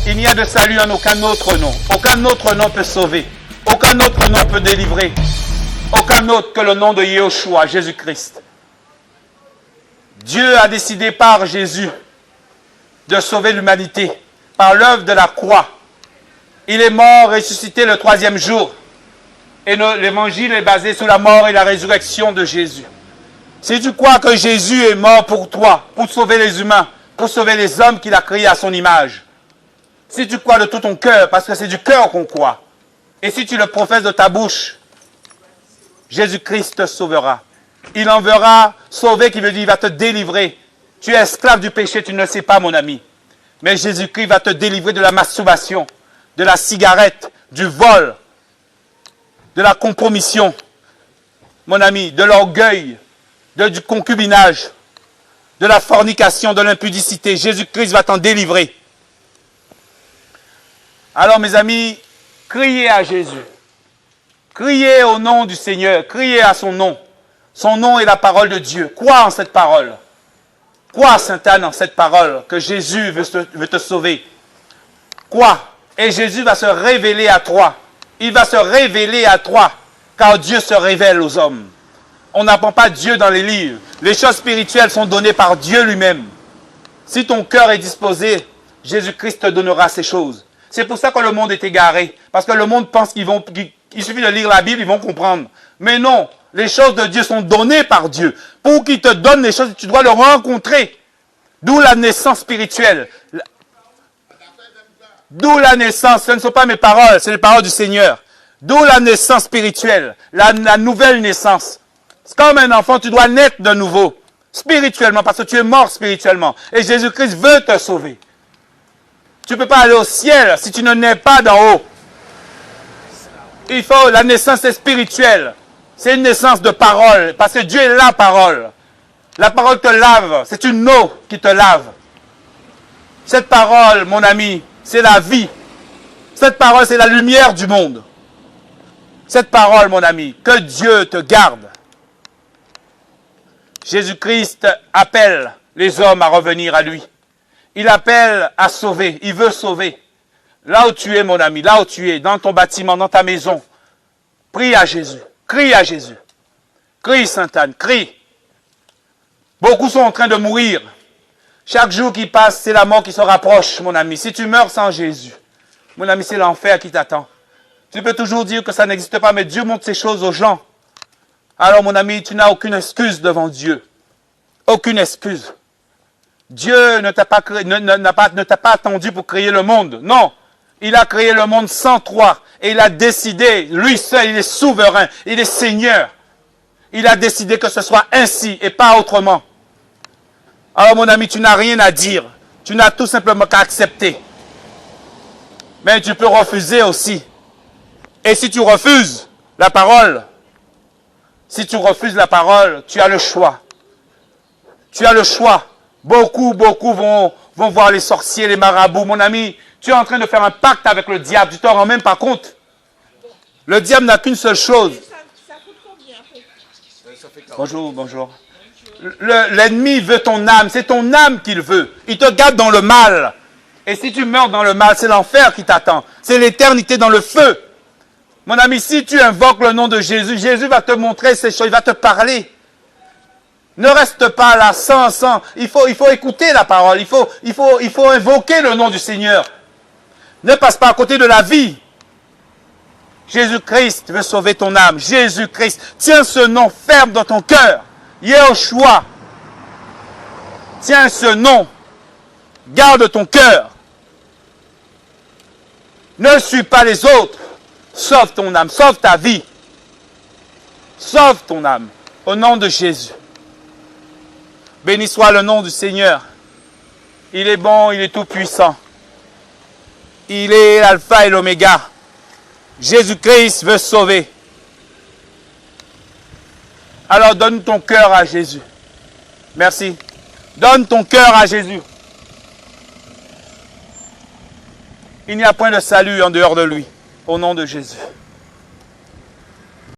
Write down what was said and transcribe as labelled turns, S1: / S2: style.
S1: Il n'y a de salut en aucun autre nom. Aucun autre nom peut sauver. Aucun autre nom peut délivrer. Aucun autre que le nom de Yeshua, Jésus-Christ. Dieu a décidé par Jésus de sauver l'humanité par l'œuvre de la croix. Il est mort, ressuscité le 3e jour. Et l'évangile est basé sur la mort et la résurrection de Jésus. Si tu crois que Jésus est mort pour toi, pour sauver les humains, pour sauver les hommes qu'il a créés à son image, si tu crois de tout ton cœur, parce que c'est du cœur qu'on croit, et si tu le professes de ta bouche, Jésus-Christ te sauvera. Il enverra sauver, qui veut dire il va te délivrer. Tu es esclave du péché, tu ne le sais pas, mon ami. Mais Jésus-Christ va te délivrer de la masturbation, de la cigarette, du vol, de la compromission, mon ami, de l'orgueil, du concubinage, de la fornication, de l'impudicité. Jésus-Christ va t'en délivrer. Alors, mes amis, criez à Jésus. Criez au nom du Seigneur. Criez à son nom. Son nom est la parole de Dieu. Crois en cette parole. Crois, Sainte Anne, en cette parole, que Jésus veut te sauver. Crois. Et Jésus va se révéler à toi. Il va se révéler à toi, car Dieu se révèle aux hommes. On n'apprend pas Dieu dans les livres. Les choses spirituelles sont données par Dieu lui-même. Si ton cœur est disposé, Jésus-Christ te donnera ces choses. C'est pour ça que le monde est égaré. Parce que le monde pense qu'il suffit de lire la Bible, ils vont comprendre. Mais non, les choses de Dieu sont données par Dieu. Pour qu'il te donne les choses, tu dois le rencontrer. D'où la naissance spirituelle. D'où la naissance, ce ne sont pas mes paroles, c'est les paroles du Seigneur. D'où la naissance spirituelle, la nouvelle naissance. C'est comme un enfant, tu dois naître de nouveau, spirituellement, parce que tu es mort spirituellement. Et Jésus-Christ veut te sauver. Tu ne peux pas aller au ciel si tu ne nais pas d'en haut. La naissance est spirituelle. C'est une naissance de parole, parce que Dieu est la parole. La parole te lave, c'est une eau qui te lave. Cette parole, mon ami, c'est la vie. Cette parole, c'est la lumière du monde. Cette parole, mon ami, que Dieu te garde. Jésus-Christ appelle les hommes à revenir à lui. Il appelle à sauver. Il veut sauver. Là où tu es, mon ami, là où tu es, dans ton bâtiment, dans ta maison, prie à Jésus. Crie à Jésus. Crie, Sainte Anne, crie. Beaucoup sont en train de mourir. Chaque jour qui passe, c'est la mort qui se rapproche, mon ami. Si tu meurs sans Jésus, mon ami, c'est l'enfer qui t'attend. Tu peux toujours dire que ça n'existe pas, mais Dieu montre ces choses aux gens. Alors, mon ami, tu n'as aucune excuse devant Dieu. Aucune excuse. Dieu ne t'a pas attendu pour créer le monde. Non. Il a créé le monde sans toi. Et il a décidé, lui seul, il est souverain. Il est Seigneur. Il a décidé que ce soit ainsi et pas autrement. Alors, mon ami, tu n'as rien à dire. Tu n'as tout simplement qu'à accepter. Mais tu peux refuser aussi. Et si tu refuses la parole, tu as le choix. Tu as le choix. Beaucoup vont voir les sorciers, les marabouts. Mon ami, tu es en train de faire un pacte avec le diable. Tu t'en rends même pas compte. Le diable n'a qu'une seule chose.
S2: Ça coûte combien?
S1: Bonjour. L'ennemi veut ton âme. C'est ton âme qu'il veut. Il te garde dans le mal. Et si tu meurs dans le mal, c'est l'enfer qui t'attend. C'est l'éternité dans le feu. Mon ami, si tu invoques le nom de Jésus, Jésus va te montrer ces choses. Il va te parler. Ne reste pas là sans. Il faut écouter la parole. Il faut invoquer le nom du Seigneur. Ne passe pas à côté de la vie. Jésus-Christ veut sauver ton âme. Jésus-Christ. Tiens ce nom ferme dans ton cœur. Yeshua. Tiens ce nom. Garde ton cœur. Ne suis pas les autres. Sauve ton âme. Sauve ta vie. Sauve ton âme. Au nom de Jésus. Béni soit le nom du Seigneur. Il est bon, il est tout puissant. Il est l'alpha et l'oméga. Jésus-Christ veut sauver. Alors donne ton cœur à Jésus. Merci. Donne ton cœur à Jésus. Il n'y a point de salut en dehors de lui. Au nom de Jésus.